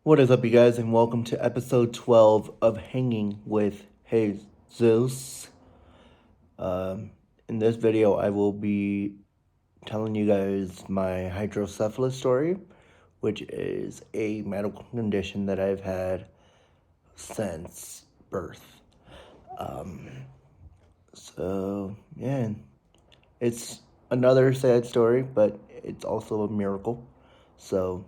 What is up, you guys, and welcome to episode 12 of Hanging with Jesus. In this video, I will be telling you guys my hydrocephalus story, which is a medical condition that I've had since birth. Yeah, it's another sad story, but it's also a miracle. So,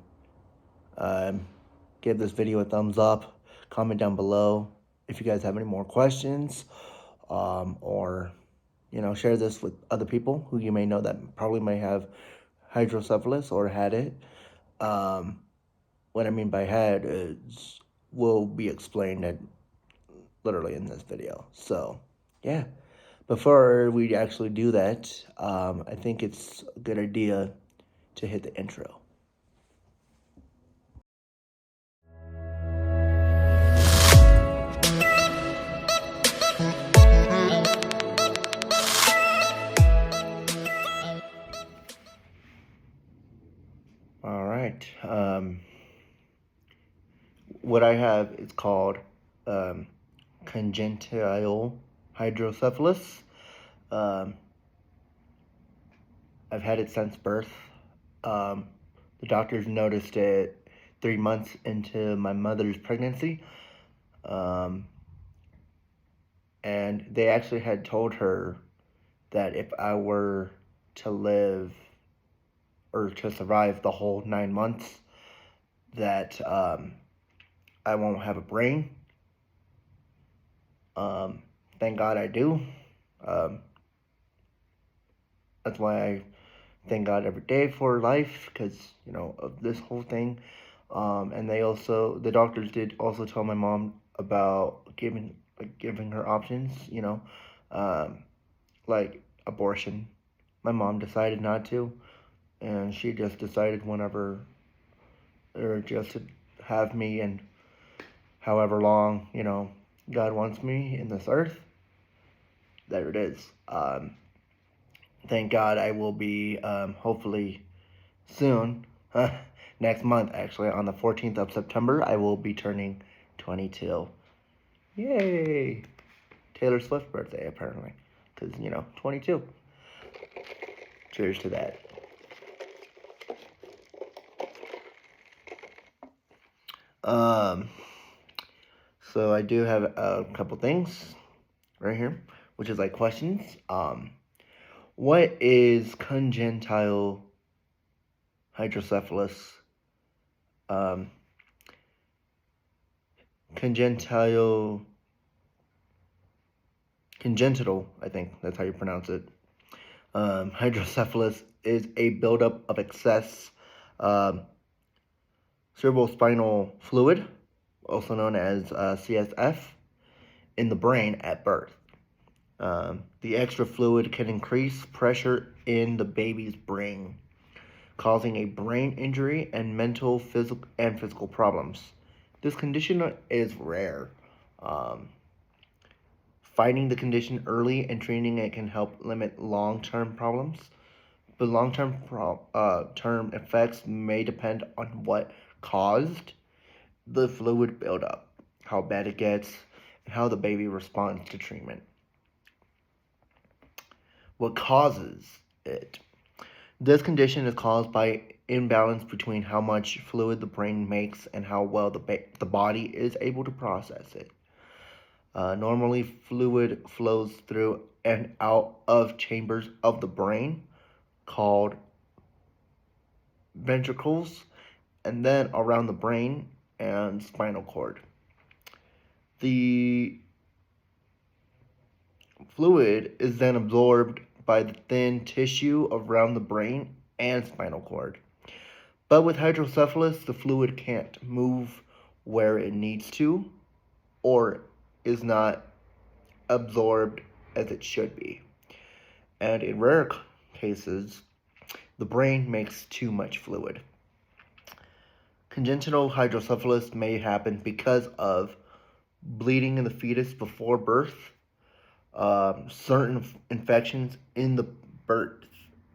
give this video a thumbs up, comment down below if you guys have any more questions, or share this with other people who you may know that probably may have hydrocephalus or had it. What I mean by had is will be explained literally in this video. So yeah, before we actually do that, I think it's a good idea to hit the intro. All right. What I have is called congenital hydrocephalus. I've had it since birth. The doctors noticed it 3 months into my mother's pregnancy. And they actually had told her that if I were to live or to survive the whole 9 months, that I won't have a brain. Thank God I do. That's why I thank God every day for life, because of this whole thing. And the doctors did also tell my mom about giving her options, like abortion. My mom decided not to, and she just decided whenever, or just to have me, and however long God wants me in this earth. There it is. Thank God I will be hopefully soon. Next month, actually, on the 14th of September, I will be turning 22. Yay! Taylor Swift's birthday, apparently. Because, 22. Cheers to that. So I do have a couple things right here, which is like questions. What is congenital hydrocephalus? Congenital, I think that's how you pronounce it. Hydrocephalus is a buildup of excess cerebrospinal fluid, also known as CSF, in the brain at birth. The extra fluid can increase pressure in the baby's brain, causing a brain injury and mental, physical problems. This condition is rare. Fighting the condition early and treating it can help limit long-term problems. But long-term term effects may depend on what caused the fluid buildup, how bad it gets, and how the baby responds to treatment. What causes it? This condition is caused by imbalance between how much fluid the brain makes and how well the body is able to process it. Normally, fluid flows through and out of chambers of the brain called ventricles, and then around the brain and spinal cord. The fluid is then absorbed by the thin tissue around the brain and spinal cord. But with hydrocephalus, the fluid can't move where it needs to, or is not absorbed as it should be. And in rare cases, the brain makes too much fluid. Congenital hydrocephalus may happen because of bleeding in the fetus before birth, certain infections in the birth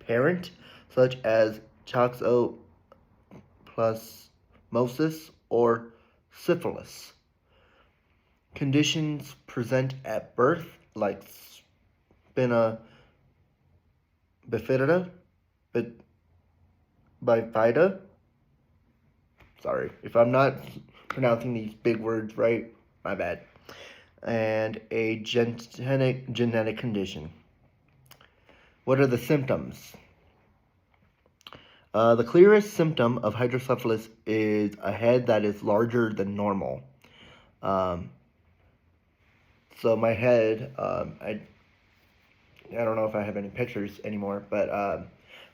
parent, such as toxoplasmosis or Syphilis. Conditions present at birth, like spina bifida, bifida. Sorry if I'm not pronouncing these big words right. My bad. And a genetic condition. What are the symptoms? The clearest symptom of hydrocephalus is a head that is larger than normal. Um, so my head, I don't know if I have any pictures anymore, but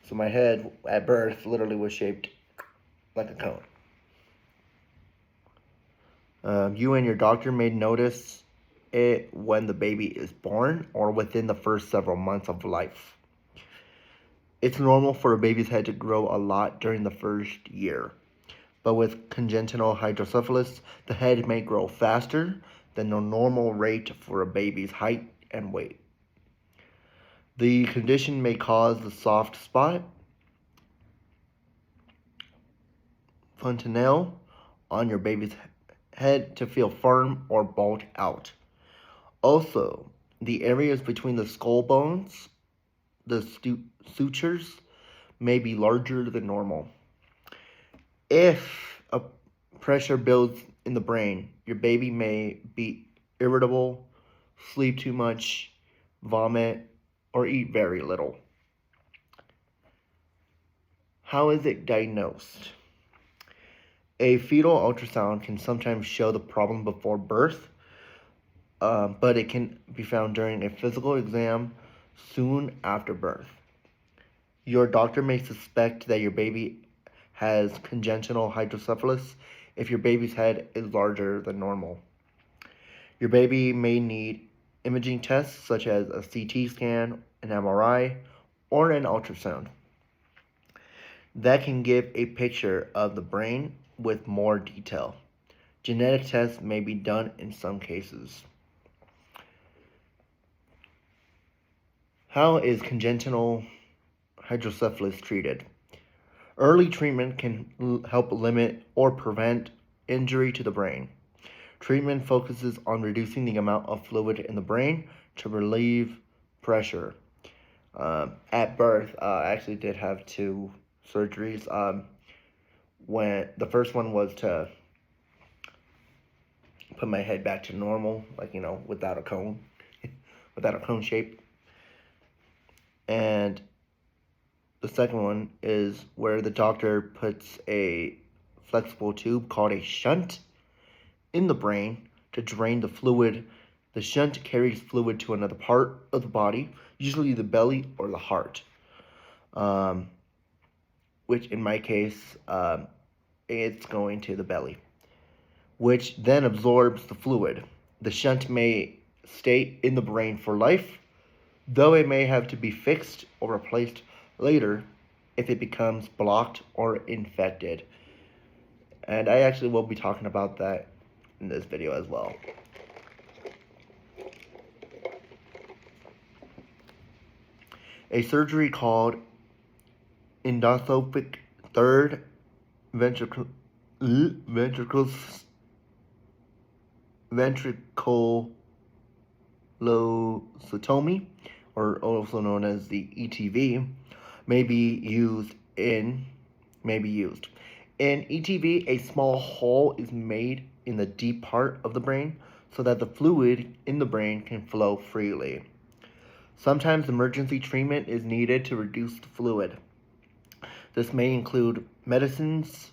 so my head at birth literally was shaped like a cone. You and your doctor may notice it when the baby is born or within the first several months of life. It's normal for a baby's head to grow a lot during the first year, but with congenital hydrocephalus, the head may grow faster than the normal rate for a baby's height and weight. The condition may cause the soft spot, fontanelle, on your baby's head to feel firm or bulge out. Also, the areas between the skull bones, the sutures, may be larger than normal. If a pressure builds in the brain, your baby may be irritable, sleep too much, vomit, or eat very little. How is it diagnosed? A fetal ultrasound can sometimes show the problem before birth, but it can be found during a physical exam soon after birth. Your doctor may suspect that your baby has congenital hydrocephalus if your baby's head is larger than normal. Your baby may need imaging tests such as a CT scan, an MRI, or an ultrasound that can give a picture of the brain with more detail. Genetic tests may be done in some cases. How is congenital hydrocephalus treated? Early treatment can help limit or prevent injury to the brain. Treatment focuses on reducing the amount of fluid in the brain to relieve pressure. At birth, I actually did have two surgeries. When the first one was to put my head back to normal, like without a cone, without a cone shape, and the second one is where the doctor puts a flexible tube called a shunt in the brain to drain the fluid. The shunt carries fluid to another part of the body, usually the belly or the heart, which in my case, it's going to the belly, which then absorbs the fluid. The shunt may stay in the brain for life, though it may have to be fixed or replaced later if it becomes blocked or infected. And I actually will be talking about that in this video as well. A surgery called endoscopic third ventriculostomy, or also known as the ETV, may be used. In ETV, a small hole is made in the deep part of the brain so that the fluid in the brain can flow freely. Sometimes emergency treatment is needed to reduce the fluid. This may include medicines,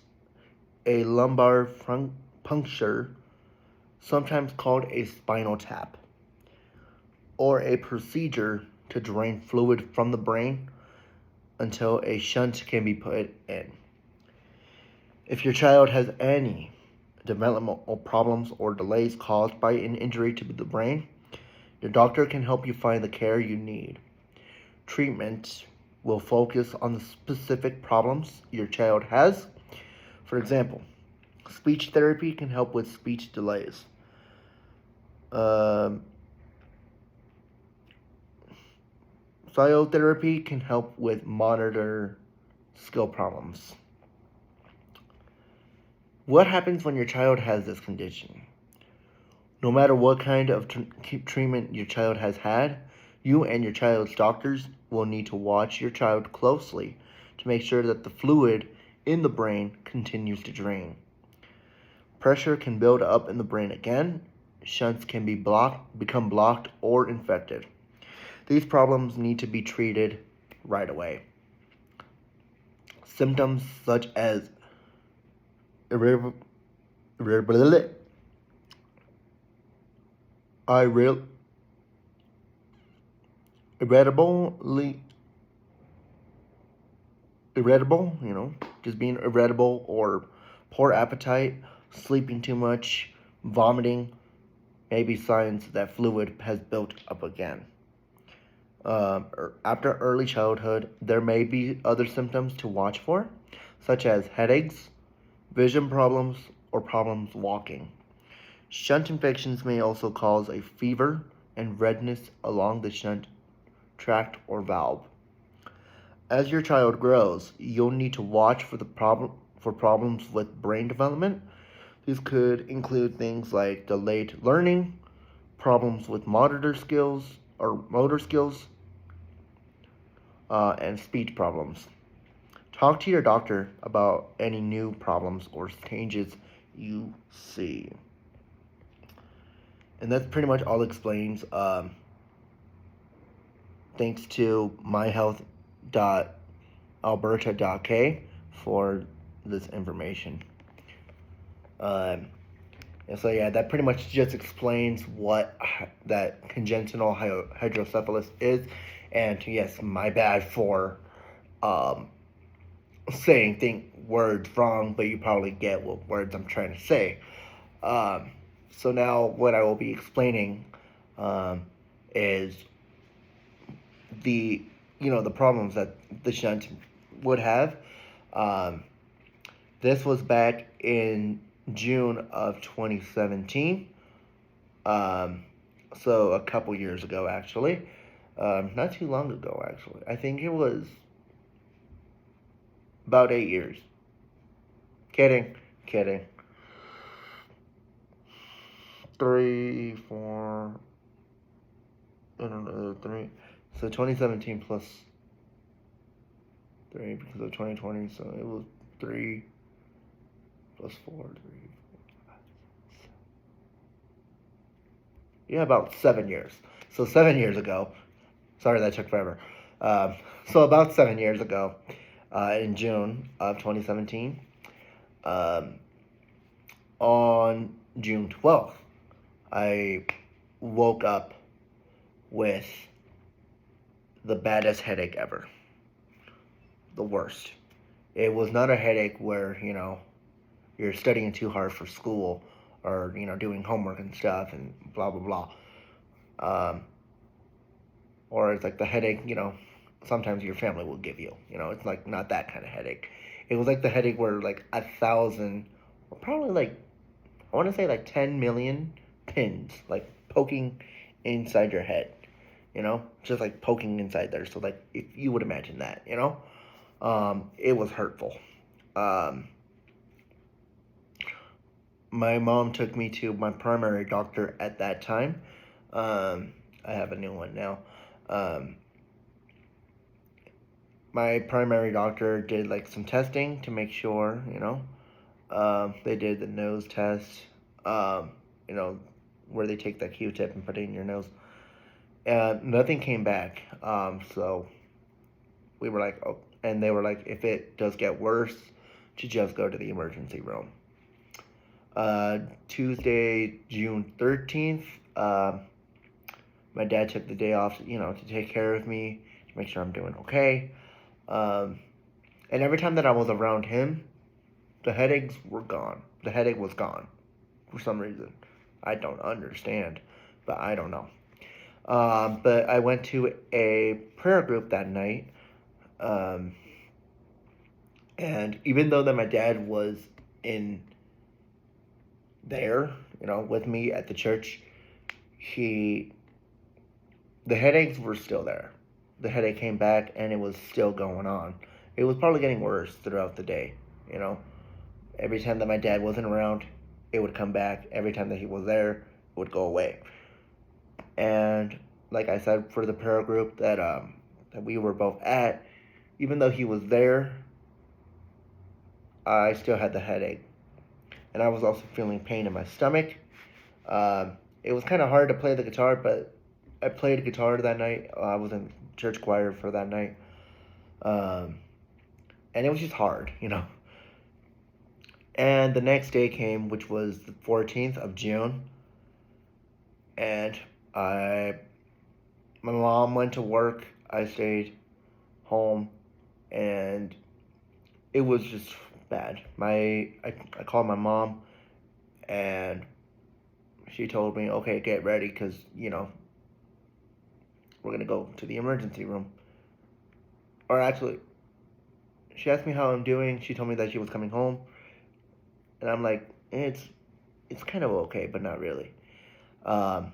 a lumbar puncture, sometimes called a spinal tap, or a procedure to drain fluid from the brain until a shunt can be put in. If your child has any developmental problems or delays caused by an injury to the brain, your doctor can help you find the care you need. Treatment will focus on the specific problems your child has. For example, speech therapy can help with speech delays. Physiotherapy can help with motor skill problems. What happens when your child has this condition? No matter what kind of treatment your child has had, you and your child's doctors will need to watch your child closely to make sure that the fluid in the brain continues to drain. Pressure can build up in the brain again. Shunts can become blocked or infected. These problems need to be treated right away. Symptoms such as irritable, irritable, just being irritable, or poor appetite, sleeping too much, vomiting, may be signs that fluid has built up again. After early childhood, there may be other symptoms to watch for, such as headaches, vision problems, or problems walking. Shunt infections may also cause a fever and redness along the shunt tract or valve. As your child grows, you'll need to watch for problems with brain development. These could include things like delayed learning, problems with motor skills, and speech problems. Talk to your doctor about any new problems or changes you see. And that's pretty much all it explains. Thanks to myhealth.alberta.k for this information. And so yeah, that pretty much just explains what that congenital hydrocephalus is. And yes, my bad for saying words wrong, but you probably get what words I'm trying to say. So now what I will be explaining is the problems that the shunt would have. This was back in June of 2017. So a couple years ago, actually. Not too long ago, actually. I think it was about 8 years. Kidding. 3, 4, I don't know, 3. So 2017 plus 3 because of 2020, so it was 3 plus 4, 3, 4, 5, 6. Yeah, about 7 years. So 7 years ago. Sorry that took forever. So about 7 years ago, in June of 2017, on June 12th, I woke up with the baddest headache ever. The worst. It was not a headache where, you're studying too hard for school or, doing homework and stuff and blah, blah, blah. Or it's like the headache, sometimes your family will give you. It's like not that kind of headache. It was like the headache where like 1,000, or probably like, I want to say like 10 million pins, like poking inside your head, just like poking inside there. So like if you would imagine that, it was hurtful. My mom took me to my primary doctor at that time. I have a new one now. My primary doctor did like some testing to make sure, they did the nose test, where they take that Q-tip and put it in your nose. Nothing came back. So we were like, oh, and they were like, if it does get worse, to just go to the emergency room. Tuesday, June 13th, my dad took the day off, to take care of me, to make sure I'm doing okay. And every time that I was around him, the headaches were gone. The headache was gone for some reason. I don't understand, but I don't know. But I went to a prayer group that night. And even though that my dad was in there, with me at the church, the headaches were still there. The headache came back and it was still going on. It was probably getting worse throughout the day, Every time that my dad wasn't around, it would come back. Every time that he was there, it would go away. And like I said, for the prayer group that we were both at, even though he was there, I still had the headache, and I was also feeling pain in my stomach. It was kind of hard to play the guitar, but I played guitar that night. I was in church choir for that night, and it was just hard, you know. And the next day came, which was the 14th of June, and my mom went to work. I stayed home, and it was just bad. I called my mom, and she told me, okay, get ready, because, you know, we're going to go to the emergency room. Or actually, she asked me how I'm doing. She told me that she was coming home. And I'm like, it's kind of okay, but not really. I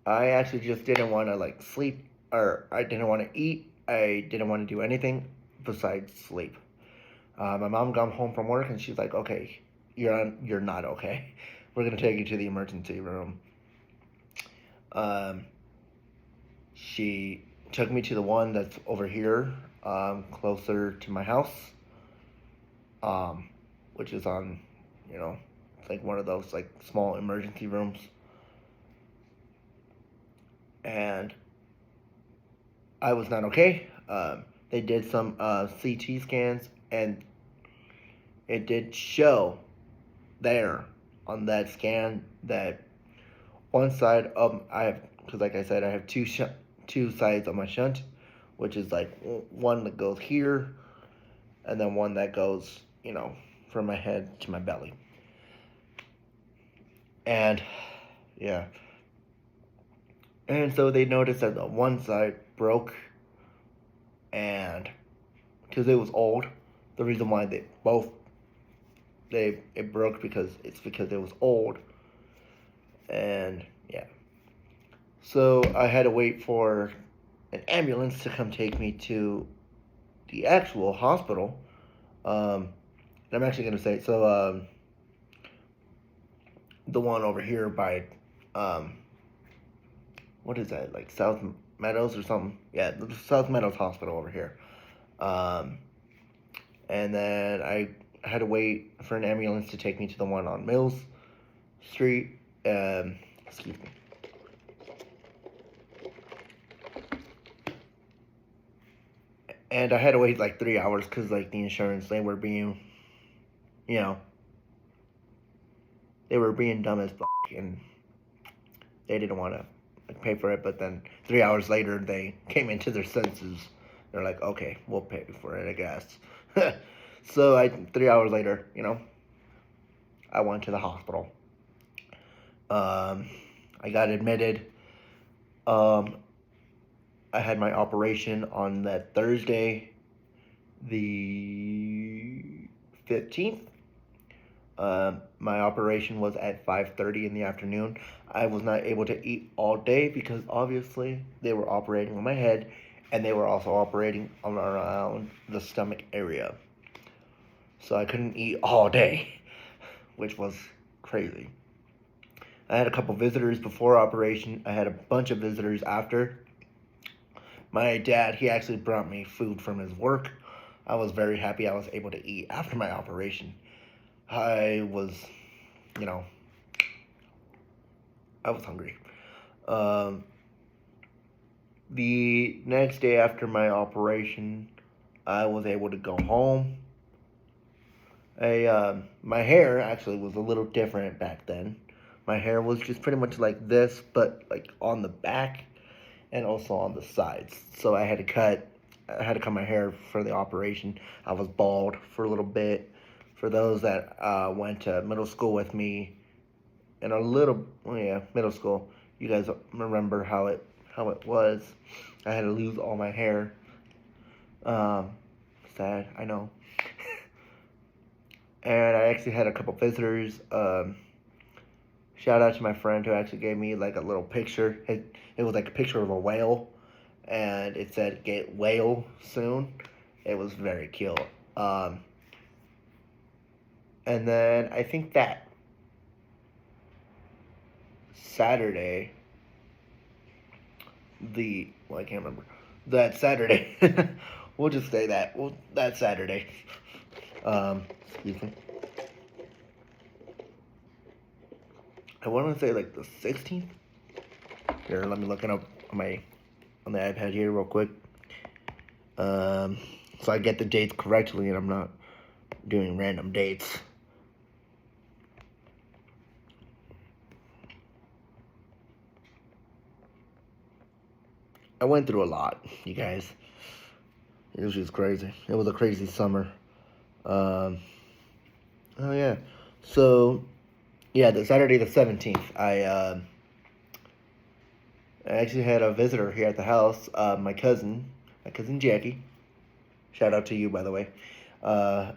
actually just didn't want to, like, sleep, or I didn't want to eat. I didn't want to do anything besides sleep. My mom got home from work, and she's like, okay, you're not okay. We're going to take you to the emergency room. She took me to the one that's over here, closer to my house, which is on, you know, it's like one of those like small emergency rooms. And I was not okay. They did some CT scans, and it did show there on that scan that one side of I have, because like I said, I have two sides of my shunt, which is like one that goes here, and then one that goes, you know, from my head to my belly. And yeah, and so they noticed that the one side broke, and because it was old, the reason why it broke because it was old, and yeah. So I had to wait for an ambulance to come take me to the actual hospital. And I'm actually gonna say so. The one over here by, what is that, like South Meadows or something? Yeah, the South Meadows Hospital over here. And then I had to wait for an ambulance to take me to the one on Mills Street. Excuse me. And I had to wait like 3 hours because like the insurance, they were being, you know, they were being dumb as fuck, and they didn't want to like, pay for it. But then 3 hours later, they came into their senses. They're like, okay, we'll pay for it, I guess. So 3 hours later, you know, I went to the hospital. I got admitted. I had my operation on that Thursday, the 15th. My operation was at 5:30 in the afternoon. I was not able to eat all day because obviously they were operating on my head, and they were also operating on around the stomach area. So I couldn't eat all day, which was crazy. I had a couple visitors before operation. I had a bunch of visitors after. My dad, he actually brought me food from his work. I was very happy I was able to eat after my operation. I was, you know, I was hungry. The next day after my operation, I was able to go home. My hair actually was a little different back then. My hair was just pretty much like this, but like on the back and also on the sides. So I had to cut my hair for the operation. I was bald for a little bit. For those that went to middle school with me, and middle school, you guys remember how it was. I had to lose all my hair. Sad, I know. And I actually had a couple visitors. Shout out to my friend who actually gave me like a little picture. It was like a picture of a whale, and it said "Get whale soon." It was very cute. And then I think that Saturday, I can't remember. That Saturday, we'll just say that. Well, that Saturday. Excuse me. I want to say like the 16th. Here, let me look it up on the iPad here real quick. So I get the dates correctly and I'm not doing random dates. I went through a lot, you guys. It was just crazy. It was a crazy summer. Oh yeah. So yeah, the Saturday the 17th, I actually had a visitor here at the house. My cousin Jackie. Shout out to you, by the way. Uh,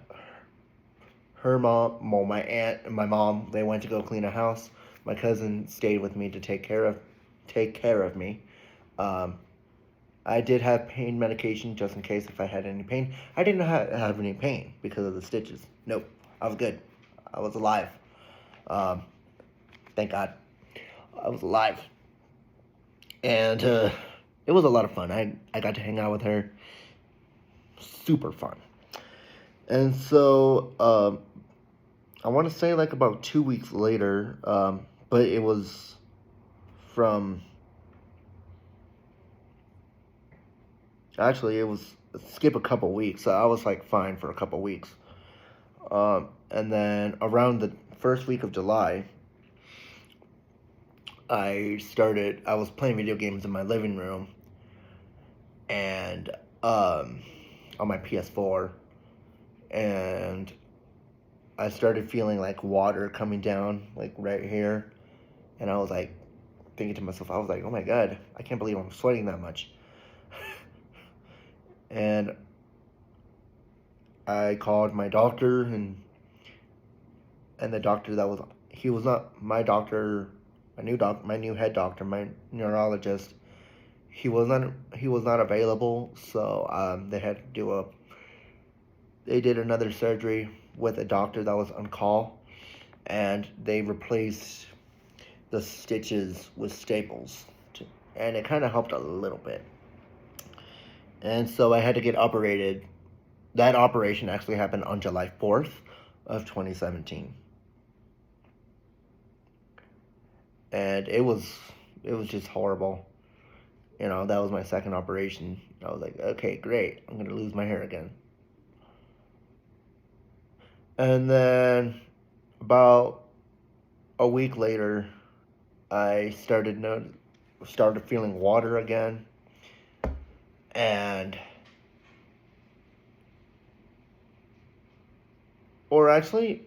Her mom, well, my aunt and my mom, they went to go clean a house. My cousin stayed with me to take care of me. Um, I did have pain medication just in case if I had any pain. I didn't have any pain because of the stitches. Nope, I was good. I was alive. Um, thank God, I was alive. And it was a lot of fun. I got to hang out with her. Super fun. And so I want to say like about 2 weeks later, but it was from. Actually, it was skip a couple weeks. So I was like fine for a couple weeks. And then around the first week of July, I was playing video games in my living room and on my PS4, and I started feeling like water coming down like right here, and I was like thinking to myself, I was like, oh my God, I can't believe I'm sweating that much. And I called my doctor, and the doctor he was not my doctor, my new head doctor, my neurologist. He was not available, so they did another surgery with a doctor that was on call, and they replaced the stitches with staples, and it kind of helped a little bit. And so I had to get operated. That operation actually happened on July 4th of 2017. And it was just horrible. That was my second operation. I was like, okay, great. I'm going to lose my hair again. And then about a week later, I started feeling water again. Or actually,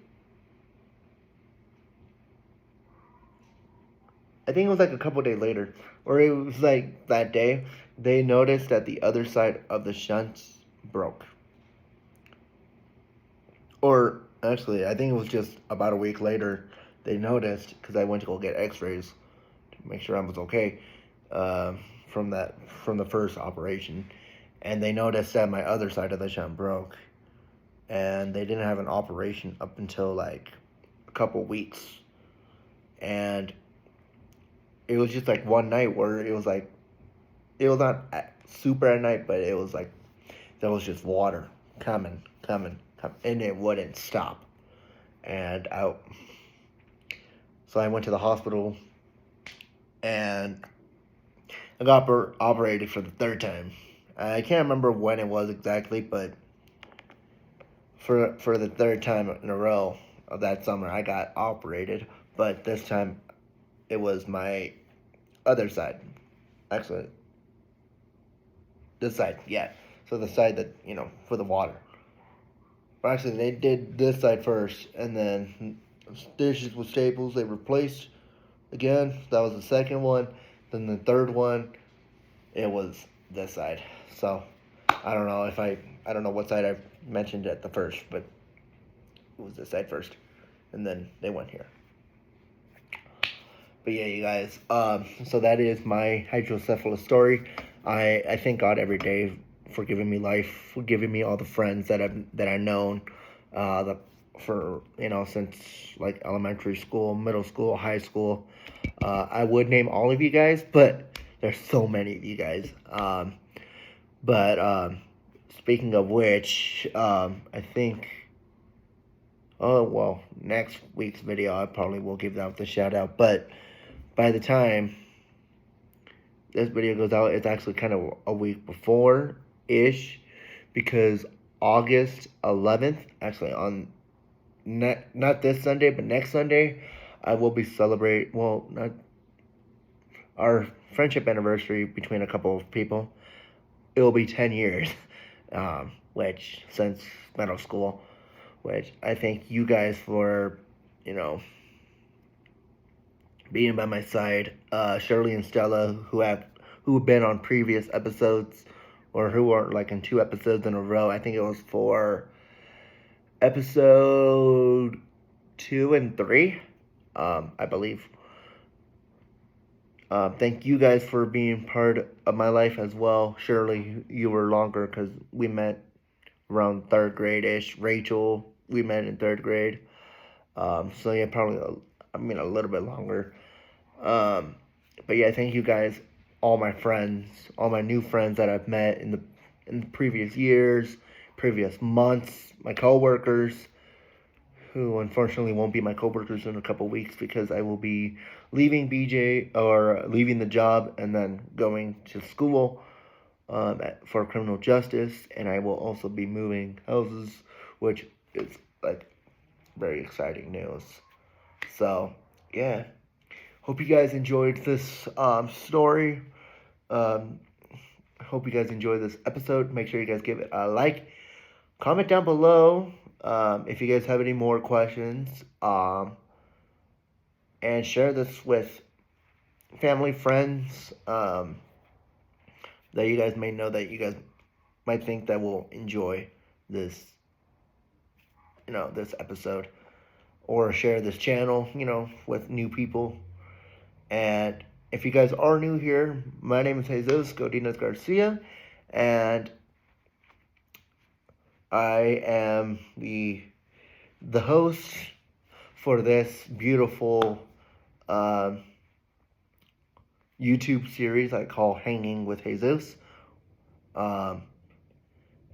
I think it was like a couple days later, or it was like that day, they noticed that the other side of the shunt broke. Or actually, I think it was just about a week later, they noticed, because I went to go get x-rays to make sure I was okay, from the first operation, and they noticed that my other side of the shunt broke, and they didn't have an operation up until like a couple weeks. And it was just like one night where it was not super at night, but it was like there was just water coming, and it wouldn't stop. And so I went to the hospital, and I got operated for the third time. I can't remember when it was exactly, but for the third time in a row of that summer, I got operated. But this time, it was my other side. Actually, this side, yeah. So the side that, for the water. But actually, they did this side first, and then stitches with staples, they replaced again. That was the second one. Then the third one, it was this side. So I don't know what side I mentioned at the first, but it was this side first, and then they went here. But yeah, you guys. So that is my hydrocephalus story. I thank God every day for giving me life, for giving me all the friends that I've known, the for, since like elementary school, middle school, high school. I would name all of you guys, but there's so many of you guys. But speaking of which, I think, oh, well, next week's video, I probably will give out the shout out. But by the time this video goes out, it's actually kind of a week before-ish, because August 11th, actually on not this Sunday, but next Sunday, I will be not our friendship anniversary between a couple of people. It will be 10 years, which, since middle school, which I thank you guys for, being by my side. Shirley and Stella, who have been on previous episodes, or who are like in 2 episodes in a row. I think it was for episode 2 and 3, I believe. Thank you guys for being part of my life as well. Shirley, you were longer because we met around 3rd grade-ish. Rachel, we met in 3rd grade. So yeah, probably, a little bit longer. But yeah, thank you guys, all my friends, all my new friends that I've met in the previous years, previous months, my coworkers, who unfortunately won't be my coworkers in a couple weeks because I will be leaving leaving the job and then going to school for criminal justice, and I will also be moving houses, which is like very exciting news. So yeah, hope you guys enjoyed this story. Hope you guys enjoyed this episode. Make sure you guys give it a like, comment down below if you guys have any more questions, and share this with family, friends, that you guys may know that you guys might think that will enjoy this, this episode, or share this channel, with new people. And if you guys are new here, my name is Jesus Godinez Garcia, and I am the host for this beautiful YouTube series I call Hanging with Jesus. And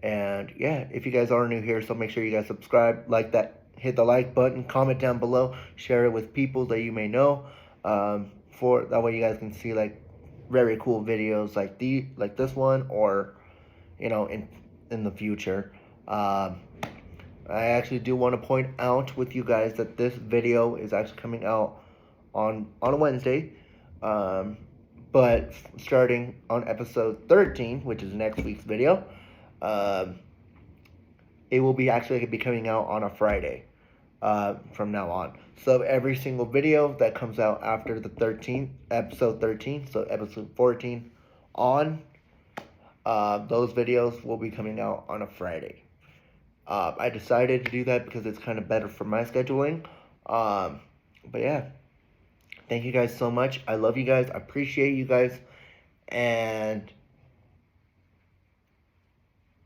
yeah, if you guys are new here, so make sure you guys subscribe, like that, hit the like button, comment down below, share it with people that you may know. For that way you guys can see like very cool videos like this one, or in the future. I actually do want to point out with you guys that this video is actually coming out on a Wednesday, but starting on episode 13, which is next week's video, it will be coming out on a Friday from now on. So every single video that comes out after the episode 13, so episode 14 on, those videos will be coming out on a Friday. I decided to do that because it's kind of better for my scheduling. But yeah, thank you guys so much. I love you guys. I appreciate you guys. And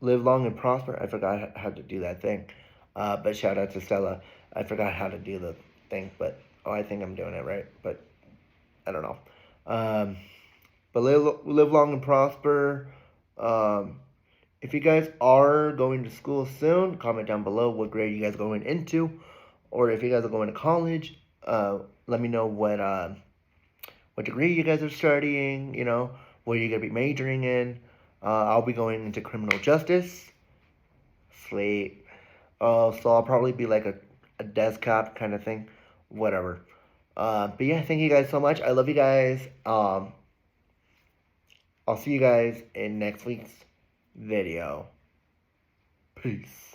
live long and prosper. I forgot how to do that thing. But shout out to Stella. I forgot how to do the thing, but I think I'm doing it right. But I don't know. But live long and prosper. If you guys are going to school soon, comment down below what grade you guys are going into, or if you guys are going to college, let me know what degree you guys are studying. What you're gonna be majoring in. I'll be going into criminal justice. Sweet. So I'll probably be like a desk cop kind of thing, whatever. But yeah, thank you guys so much. I love you guys. I'll see you guys in next week's video. Peace.